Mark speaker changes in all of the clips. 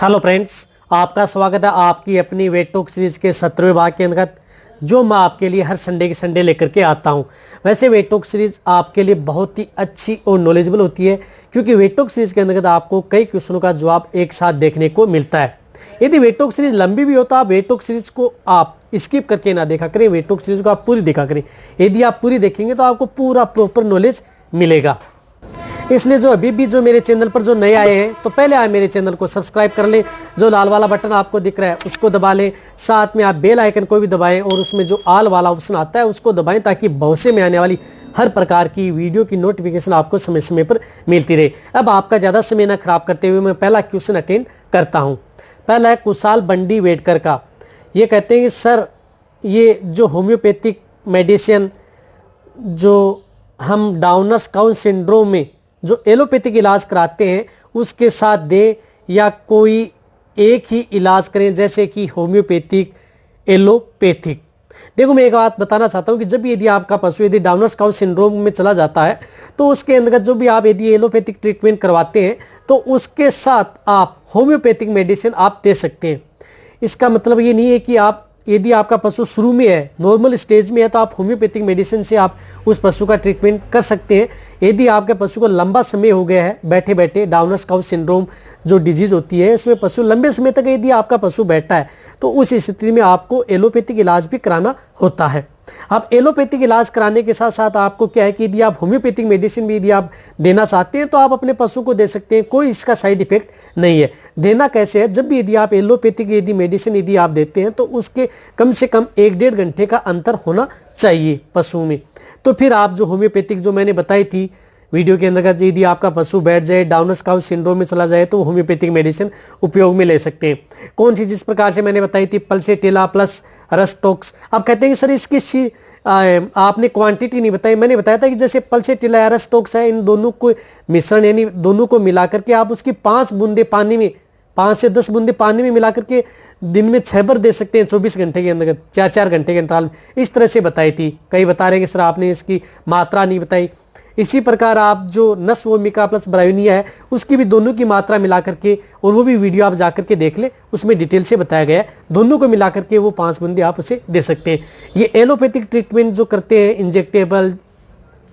Speaker 1: Hello friends, आपका स्वागत है आपकी अपनी वेट टॉक सीरीज के 17वें भाग के अंतर्गत, जो मैं आपके लिए हर संडे के संडे लेकर के आता हूं। वैसे वेट टॉक सीरीज आपके लिए बहुत ही अच्छी और नॉलेजेबल होती है, क्योंकि वेट टॉक सीरीज के अंतर्गत आपको कई क्वेश्चनों का जवाब एक साथ देखने को मिलता है। यदि वेट टॉक सीरीज लंबी भी होता है, वेट टॉक सीरीज को आप स्किप करके ना देखा करें, वेट टॉक सीरीज को आप पूरी देखा करें। यदि आप पूरी देखेंगे तो आपको पूरा प्रॉपर नॉलेज मिलेगा। इसलिए जो अभी भी जो मेरे चैनल पर जो नए आए हैं, तो पहले आप मेरे चैनल को सब्सक्राइब कर लें। जो लाल वाला बटन आपको दिख रहा है उसको दबा लें, साथ में आप बेल आइकन को भी दबाएं और उसमें जो ऑल वाला ऑप्शन आता है उसको दबाएं, ताकि भविष्य में आने वाली हर प्रकार की वीडियो की नोटिफिकेशन आपको समय समय पर मिलती रहे। अब आपका ज़्यादा समय न खराब करते हुए मैं पहला क्वेश्चन अटेंड करता हूँ। पहला है कुशाल बंडी वेडकर का। ये कहते हैं कि सर, ये जो होम्योपैथिक मेडिसिन जो हम डाउनर्स काउन सिंड्रोम में जो एलोपैथिक इलाज कराते हैं उसके साथ दें, या कोई एक ही इलाज करें, जैसे कि होम्योपैथिक एलोपैथिक। देखो, मैं एक बात बताना चाहता हूं कि जब यदि आपका पशु यदि डाउनर्स काउन सिंड्रोम में चला जाता है, तो उसके अंतर्गत जो भी आप यदि एलोपैथिक ट्रीटमेंट करवाते हैं तो उसके साथ आप होम्योपैथिक मेडिसिन आप दे सकते हैं। इसका मतलब ये नहीं है कि आप यदि आपका पशु शुरू में है, नॉर्मल स्टेज में है, तो आप होम्योपैथिक मेडिसिन से आप उस पशु का ट्रीटमेंट कर सकते हैं। यदि आपके पशु को लंबा समय हो गया है बैठे बैठे, डाउनर्स काउन सिंड्रोम जो डिजीज होती है, इसमें पशु लंबे समय तक यदि आपका पशु बैठा है, तो उस स्थिति में आपको एलोपैथिक इलाज भी कराना होता है। अब एलोपैथिक इलाज कराने के साथ साथ आपको क्या है कि यदि आप होम्योपैथिक मेडिसिन भी यदि आप देना चाहते हैं तो आप अपने पशु को दे सकते हैं, कोई इसका साइड इफेक्ट नहीं है। देना कैसे है, जब भी यदि आप एलोपैथिक यदि मेडिसिन यदि आप देते हैं तो उसके कम से कम 1-1.5 घंटे का अंतर होना चाहिए पशु में। तो फिर आप जो होम्योपैथिक जो मैंने बताई थी वीडियो के अंतर्गत, यदि आपका पशु बैठ जाए, डाउनर्स काउन सिंड्रोम में चला जाए, तो होम्योपैथिक मेडिसिन उपयोग में ले सकते हैं। कौन सी, जिस प्रकार से मैंने बताई थी, पल्सेटिला प्लस रस्टॉक्स। आप कहते हैं कि सर इसकी आपने क्वांटिटी नहीं बताई। मैंने बताया था कि जैसे पल्सेटिला या रस्टॉक्स है, इन दोनों को मिश्रण यानी दोनों को मिला करके आप उसकी 5 बूंदे पानी में, 5 से 10 बूंदे पानी में मिला करके दिन में 6 बार दे सकते हैं 24 घंटे के अंदर, 4-4 घंटे के अंतराल में। इस तरह से बताई थी। कई बता रहे हैं कि सर आपने इसकी मात्रा नहीं बताई। इसी प्रकार आप जो नस वोमिका प्लस ब्रायोनिया है, उसकी भी दोनों की मात्रा मिला करके, और वो भी वीडियो आप जाकर के देख ले, उसमें डिटेल से बताया गया है। दोनों को मिला करके वो 5 बूंदे आप उसे दे सकते हैं। ये एलोपैथिक ट्रीटमेंट जो करते हैं, इंजेक्टेबल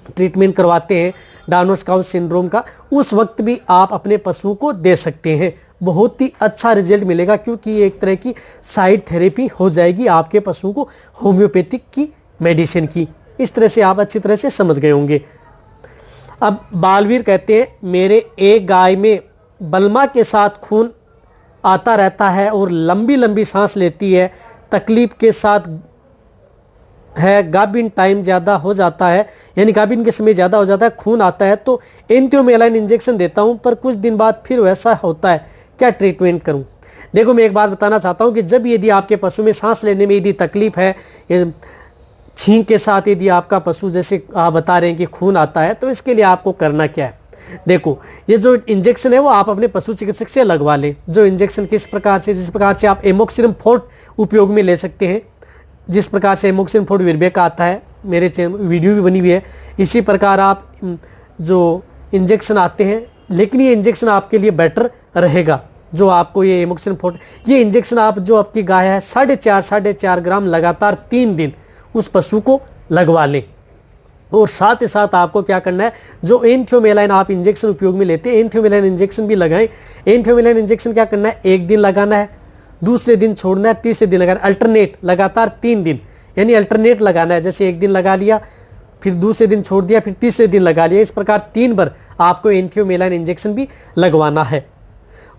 Speaker 1: ट्रीटमेंट करवाते हैं डाउनर्स काउन सिंड्रोम का, उस वक्त भी आप अपने पशु को दे सकते हैं। बहुत ही अच्छा रिजल्ट मिलेगा, क्योंकि ये एक तरह की साइड थेरेपी हो जाएगी आपके पशु को होम्योपैथिक की मेडिसिन की। इस तरह से आप अच्छी तरह से समझ गए होंगे। अब बालवीर कहते हैं, मेरे एक गाय में बलमा के साथ खून आता रहता है और लंबी लंबी सांस लेती है, तकलीफ के साथ है, गाभिन टाइम ज़्यादा हो जाता है, यानी गाभिन के समय ज़्यादा हो जाता है, खून आता है, तो एंथियोमेलाइन इंजेक्शन देता हूं, पर कुछ दिन बाद फिर वैसा होता है, क्या ट्रीटमेंट करूं? देखो, मैं एक बात बताना चाहता हूं कि जब यदि आपके पशु में सांस लेने में यदि तकलीफ है, छींक के साथ यदि आपका पशु जैसे आप बता रहे हैं कि खून आता है, तो इसके लिए आपको करना क्या है? देखो, ये जो इंजेक्शन है वो आप अपने पशु चिकित्सक से लगवा लें। जो इंजेक्शन किस प्रकार से, जिस प्रकार से आप एमोक्सिलिन फोर्ट उपयोग में ले सकते हैं, जिस प्रकार से एमोक्सिलिन फोर्ट विरबे का आता है, मेरे वीडियो भी बनी हुई है, इसी प्रकार आप जो इंजेक्शन आते हैं, लेकिन ये इंजेक्शन आपके लिए बेटर रहेगा। जो आपको ये एमोक्सिलिन फोर्ट, ये इंजेक्शन आप जो आपकी गाय है 4.5 ग्राम लगातार 3 दिन उस पशु को लगवा लें। और साथ ही साथ आपको क्या करना है, जो एंथियोमेलाइन आप इंजेक्शन उपयोग में लेते हैं, एंथियोमेलाइन इंजेक्शन भी लगाएं। एंथियोमेलाइन इंजेक्शन क्या करना है, 1 दिन लगाना है, दूसरे दिन छोड़ना है, तीसरे दिन लगाना, अल्टरनेट लगातार 3 दिन, यानी अल्टरनेट लगाना है। जैसे 1 दिन लगा लिया, फिर दूसरे दिन छोड़ दिया, फिर तीसरे दिन लगा लिया, इस प्रकार 3 बार आपको एंथियोमेलाइन इंजेक्शन भी लगवाना है।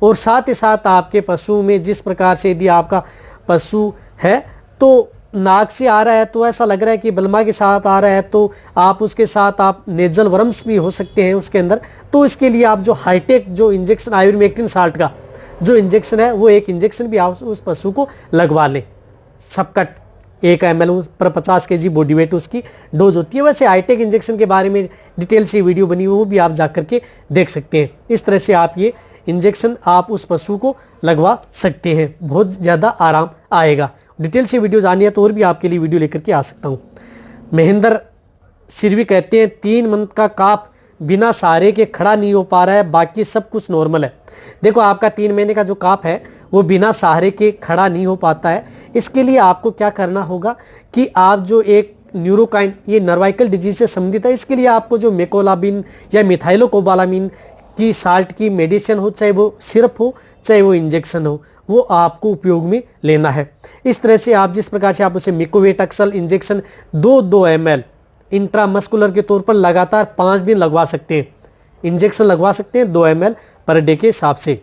Speaker 1: और साथ ही साथ आपके पशु में जिस प्रकार से यदि आपका पशु है तो नाक से आ रहा है, तो ऐसा लग रहा है कि बलमा के साथ आ रहा है, तो आप उसके साथ आप नेजल वर्म्स भी हो सकते हैं उसके अंदर। तो इसके लिए आप जो हाईटेक जो इंजेक्शन आयुर्मेक्टिन साल्ट का जो इंजेक्शन है, वो एक इंजेक्शन भी आप उस पशु को लगवा लें। सबकट 1 ml पर 50 kg बॉडी वेट उसकी डोज होती है। वैसे हाईटेक इंजेक्शन के बारे में डिटेल से वीडियो बनी हुई, वो भी आप जाकर के देख सकते हैं। इस तरह से आप ये इंजेक्शन आप उस पशु को लगवा सकते हैं, बहुत ज़्यादा आराम आएगा। डिटेल से वीडियो जानिए तो और भी आपके लिए वीडियो लेकर के आ सकता हूँ। महेंद्र सिरवी कहते हैं, 3 मंथ का काफ बिना सहारे के खड़ा नहीं हो पा रहा है, बाकी सब कुछ नॉर्मल है। देखो आपका 3 महीने का जो काफ है वो बिना सहारे के खड़ा नहीं हो पाता है। इसके लिए आपको क्या करना होगा कि आप जो एक न्यूरोकाइन, ये नर्वाइकल डिजीज से संबंधित है, इसके लिए आपको जो मेकोलाबिन या मिथाइलोकोबालामिन की साल्ट की मेडिसिन हो, चाहे वो सिरप हो चाहे वो इंजेक्शन हो, वो आपको उपयोग में लेना है। इस तरह से आप जिस प्रकार से आप उसे मिकोवेटक्सल इंजेक्शन 2 ml इंट्रामस्कुलर के तौर पर लगातार 5 दिन लगवा सकते हैं। इंजेक्शन लगवा सकते हैं 2 ml पर डे के हिसाब से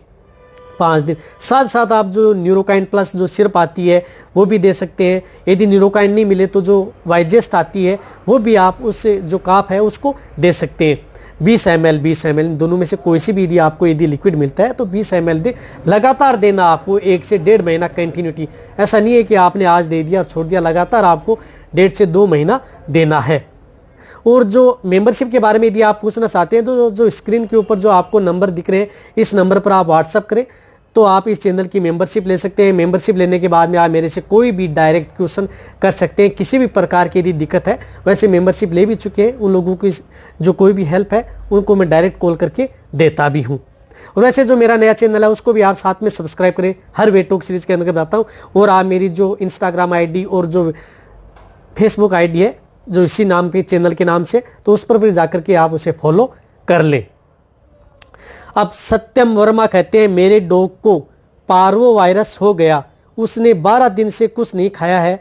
Speaker 1: 5 दिन। साथ साथ आप जो न्यूरोकाइन प्लस जो सिरप आती है वो भी दे सकते हैं। यदि न्यूरोकाइन नहीं मिले तो जो वाइजेस्ट आती है वो भी आप उससे जो काफ है उसको दे सकते हैं। 20 ml दोनों में से कोई सी भी यदि आपको यदि लिक्विड मिलता है तो 20 ml दे, लगातार देना आपको 1 से 1.5 महीना कंटिन्यूटी। ऐसा नहीं है कि आपने आज दे दिया और छोड़ दिया, लगातार आपको 1.5 से 2 महीना देना है। और जो मेंबरशिप के बारे में यदि आप पूछना चाहते हैं तो जो स्क्रीन के ऊपर जो आपको नंबर दिख रहे हैं, इस नंबर पर आप व्हाट्सअप करें तो आप इस चैनल की मेंबरशिप ले सकते हैं। मेंबरशिप लेने के बाद में आप मेरे से कोई भी डायरेक्ट क्वेश्चन कर सकते हैं, किसी भी प्रकार की यदि दिक्कत है। वैसे मेंबरशिप ले भी चुके हैं उन लोगों की जो कोई भी हेल्प है उनको मैं डायरेक्ट कॉल करके देता भी हूँ। और वैसे जो मेरा नया चैनल है उसको भी आप साथ में सब्सक्राइब करें। हर वेट टॉक सीरीज के अंदर बताता हूँ। और आप मेरी जो इंस्टाग्राम ID और जो फेसबुक ID है जो इसी नाम के चैनल के नाम से, तो उस पर भी जाकर के आप उसे फॉलो कर लें। अब सत्यम वर्मा कहते हैं मेरे डॉग को पार्वो वायरस हो गया, उसने 12 दिन से कुछ नहीं खाया है,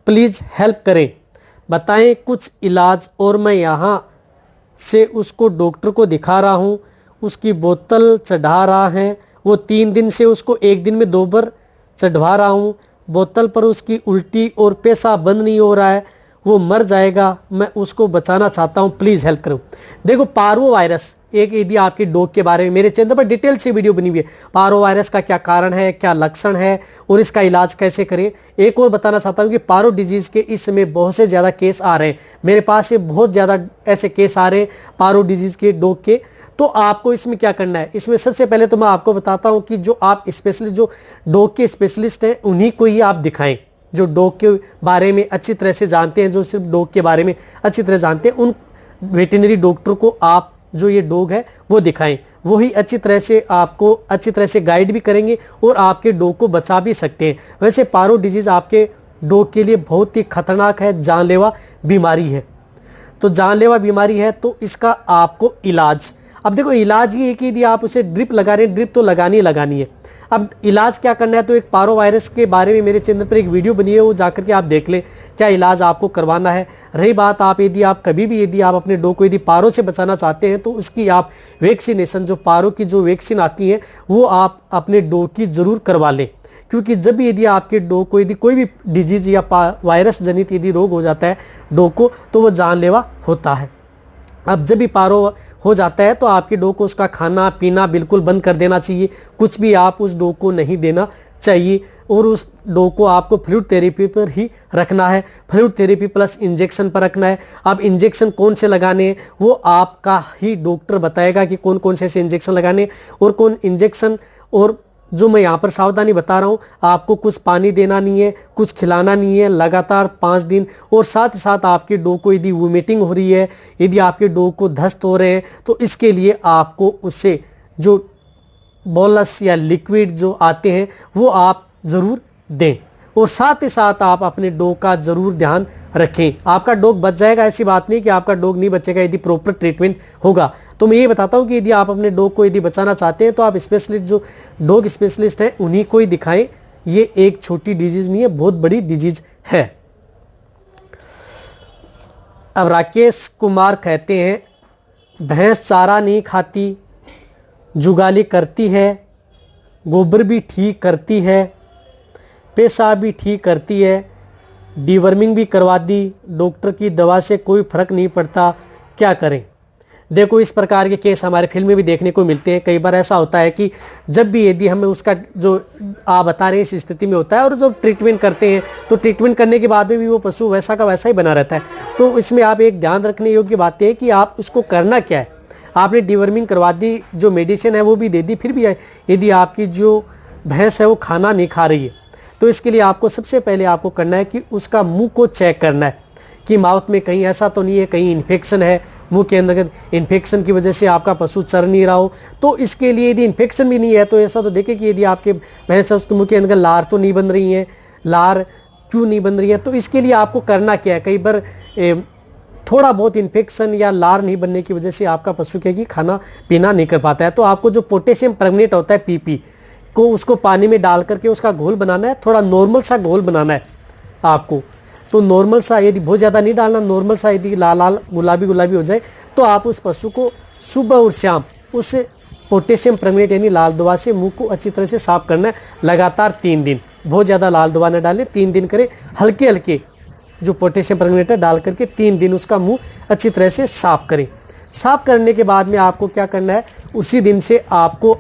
Speaker 1: प्लीज हेल्प करें, बताएं कुछ इलाज। और मैं यहाँ से उसको डॉक्टर को दिखा रहा हूँ, उसकी बोतल चढ़ा रहा है, वो 3 दिन से उसको 1 दिन में 2 बार चढ़वा रहा हूँ। बोतल पर उसकी उल्टी और पेशाब बंद नहीं हो रहा है, वो मर जाएगा, मैं उसको बचाना चाहता हूँ, प्लीज़ हेल्प करो। देखो पार्वो वायरस एक यदि आपके डॉग के बारे में मेरे चैनल पर डिटेल से वीडियो बनी हुई है। पार्वो वायरस का क्या कारण है, क्या लक्षण है और इसका इलाज कैसे करें। एक और बताना चाहता हूँ कि पारो डिजीज़ के इस समय बहुत से ज़्यादा केस आ रहे हैं, मेरे पास से बहुत ज़्यादा ऐसे केस आ रहे हैं पारो डिजीज़ के डॉग के। तो आपको इसमें क्या करना है, इसमें सबसे पहले तो मैं आपको बताता हूँ कि जो आप स्पेशलिस्ट जो डॉग के स्पेशलिस्ट हैं उन्हीं को ही आप दिखाएं, जो डॉग के बारे में अच्छी तरह से जानते हैं, जो सिर्फ डॉग के बारे में अच्छी तरह जानते हैं, उन वेटरनरी डॉक्टर को आप जो ये डॉग है वो दिखाएं। वही अच्छी तरह से आपको अच्छी तरह से गाइड भी करेंगे और आपके डॉग को बचा भी सकते हैं। वैसे पारो डिजीज आपके डॉग के लिए बहुत ही खतरनाक है, जानलेवा बीमारी है। तो जानलेवा बीमारी है तो इसका आपको इलाज, अब देखो इलाज ये है कि यदि आप उसे ड्रिप लगा रहे हैं, ड्रिप तो लगानी लगानी है। अब इलाज क्या करना है, तो एक पारो वायरस के बारे में मेरे चैनल पर एक वीडियो बनी है, वो जाकर के आप देख लें क्या इलाज आपको करवाना है। रही बात आप यदि आप कभी भी यदि आप अपने डॉग को यदि पारो से बचाना चाहते हैं तो उसकी आप वैक्सीनेशन, जो पारो की जो वैक्सीन आती है वो आप अपने डॉग की जरूर करवा लें। क्योंकि जब भी यदि आपके डॉग को यदि कोई भी डिजीज या वायरस जनित यदि रोग हो जाता है डॉग को, तो वो जानलेवा होता है। अब जब भी पारो हो जाता है तो आपके डॉग को उसका खाना पीना बिल्कुल बंद कर देना चाहिए, कुछ भी आप उस डॉग को नहीं देना चाहिए। और उस डॉग को आपको फ्लूइड थेरेपी पर ही रखना है, फ्लूइड थेरेपी प्लस इंजेक्शन पर रखना है। अब इंजेक्शन कौन से लगाने हैं वो आपका ही डॉक्टर बताएगा कि कौन कौन से ऐसे इंजेक्शन लगाने और कौन इंजेक्शन। और जो मैं यहाँ पर सावधानी बता रहा हूँ, आपको कुछ पानी देना नहीं है, कुछ खिलाना नहीं है लगातार 5 दिन। और साथ ही साथ आपके डॉग को यदि वोमिटिंग हो रही है, यदि आपके डॉग को दस्त हो रहे हैं, तो इसके लिए आपको उससे जो बोलस या लिक्विड जो आते हैं वो आप ज़रूर दें। और साथ ही साथ आप अपने डॉग का ज़रूर ध्यान रखें। आपका डॉग बच जाएगा, ऐसी बात नहीं कि आपका डॉग नहीं बचेगा यदि प्रॉपर ट्रीटमेंट होगा। तो मैं ये बताता हूँ कि यदि आप अपने डॉग को यदि बचाना चाहते हैं तो आप स्पेशलिस्ट जो डॉग स्पेशलिस्ट हैं उन्हीं को ही दिखाएं। ये एक छोटी डिजीज नहीं है, बहुत बड़ी डिजीज है। अब राकेश कुमार कहते हैं भैंस चारा नहीं खाती, जुगाली करती है, गोबर भी ठीक करती है, पेशाब भी ठीक करती है, डीवर्मिंग भी करवा दी, डॉक्टर की दवा से कोई फर्क नहीं पड़ता, क्या करें। देखो इस प्रकार के केस हमारे फील्ड में भी देखने को मिलते हैं। कई बार ऐसा होता है कि जब भी यदि हमें उसका जो आप बता रहे हैं इस स्थिति में होता है और जब ट्रीटमेंट करते हैं तो ट्रीटमेंट करने के बाद में भी वो पशु वैसा का वैसा ही बना रहता है। तो इसमें आप एक ध्यान रखने योग्य बात है कि आप उसको करना क्या है। आपने डीवर्मिंग करवा दी, जो मेडिसिन है वो भी दे दी, फिर भी यदि आपकी जो भैंस है वो खाना नहीं खा रही है तो इसके लिए आपको सबसे पहले आपको करना है कि उसका मुंह को चेक करना है कि माउथ में कहीं ऐसा तो नहीं है, कहीं इन्फेक्शन है, मुंह के अंदर इन्फेक्शन की वजह से आपका पशु चर नहीं रहा हो, तो इसके लिए यदि इन्फेक्शन भी नहीं है तो ऐसा तो देखें कि यदि आपके भैंस है उसके मुंह के अंदर लार तो नहीं बन रही है, लार क्यों नहीं बन रही है, तो इसके लिए आपको करना क्या है। कई बार थोड़ा बहुत इन्फेक्शन या लार नहीं बनने की वजह से आपका पशु क्या कि खाना पीना नहीं कर पाता है, तो आपको जो पोटेशियम परमंगनेट होता है PP को उसको पानी में डाल करके उसका घोल बनाना है। थोड़ा नॉर्मल सा घोल बनाना है आपको, तो नॉर्मल सा, यदि बहुत ज़्यादा नहीं डालना, नॉर्मल सा, यदि लाल लाल गुलाबी गुलाबी हो जाए तो आप उस पशु को सुबह और शाम उस पोटेशियम परमंगनेट यानी लाल दवा से मुंह को अच्छी तरह से साफ करना है लगातार 3 दिन। बहुत ज़्यादा लाल दवा न डालें, 3 दिन करें, हल्के हल्के जो पोटेशियम परमंगनेट है डाल करके 3 दिन उसका मुंह अच्छी तरह से साफ करें। साफ करने के बाद में आपको क्या करना है, उसी दिन से आपको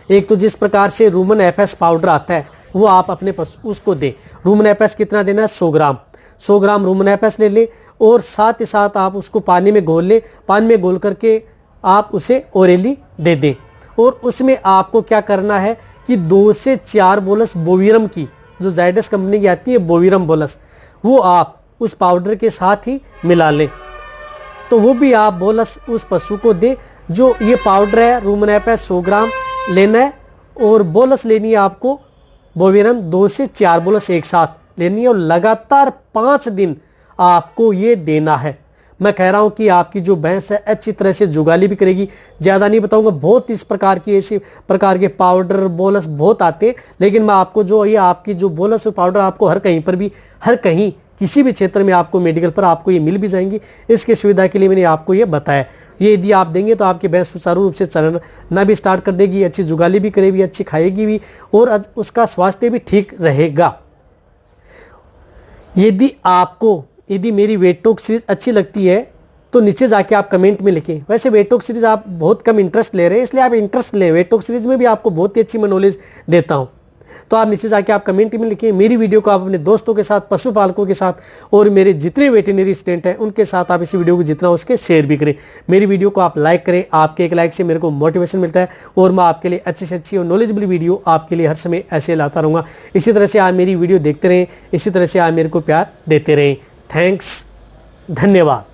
Speaker 1: एक तो जिस प्रकार से रूमन FS पाउडर आता है वो आप अपने पशु उसको दें। रूमन FS कितना देना है, 100 ग्राम, 100 ग्राम रूमन FS ले लें और साथ ही साथ आप उसको पानी में घोल लें। पानी में घोल करके आप उसे ओरेली दे दें और उसमें आपको क्या करना है कि 2 से 4 बोलस बोविरम की, जो जायडस कंपनी की आती है बोविरम बोलस, वो आप उस पाउडर के साथ ही मिला लें। तो वो भी आप बोलस उस पशु को दें। जो ये पाउडर है रूमन FS 100 ग्राम लेना है और बोलस लेनी है आपको बोविरम 2 से 4 बोलस एक साथ लेनी है और लगातार 5 दिन आपको ये देना है। मैं कह रहा हूं कि आपकी जो भैंस है अच्छी तरह से जुगाली भी करेगी। ज़्यादा नहीं बताऊंगा, बहुत इस प्रकार की ऐसी प्रकार के पाउडर बोलस बहुत आते हैं, लेकिन मैं आपको जो ये आपकी जो बोलस पाउडर आपको हर कहीं पर भी, हर कहीं किसी भी क्षेत्र में आपको मेडिकल पर आपको ये मिल भी जाएंगी। इसकी सुविधा के लिए मैंने आपको ये बताया। ये यदि आप देंगे तो आपकी भैंस सुचारू रूप से चलना भी स्टार्ट कर देगी, अच्छी जुगाली भी करेगी, अच्छी खाएगी भी और उसका स्वास्थ्य भी ठीक रहेगा। यदि मेरी वेट टॉक सीरीज अच्छी लगती है तो नीचे जाके आप कमेंट में लिखें। वैसे वेट टॉक सीरीज आप बहुत कम इंटरेस्ट ले रहे हैं, इसलिए आप इंटरेस्ट लें। वेट टॉक सीरीज में भी आपको बहुत ही अच्छी मैं नॉलेज देता हूं, तो आप नीचे जाके आप कमेंट में लिखें। मेरी वीडियो को आप अपने दोस्तों के साथ, पशुपालकों के साथ और मेरे जितने वेटरनरी स्टूडेंट हैं उनके साथ आप इस वीडियो को जितना उसके शेयर भी करें। मेरी वीडियो को आप लाइक करें, आपके एक लाइक से मेरे को मोटिवेशन मिलता है और मैं आपके लिए अच्छी से अच्छी और नॉलेजेबल वीडियो आपके लिए हर समय ऐसे लाता रहूँगा। इसी तरह से आप मेरी वीडियो देखते रहें, इसी तरह से आप मेरे को प्यार देते रहें। थैंक्स, धन्यवाद।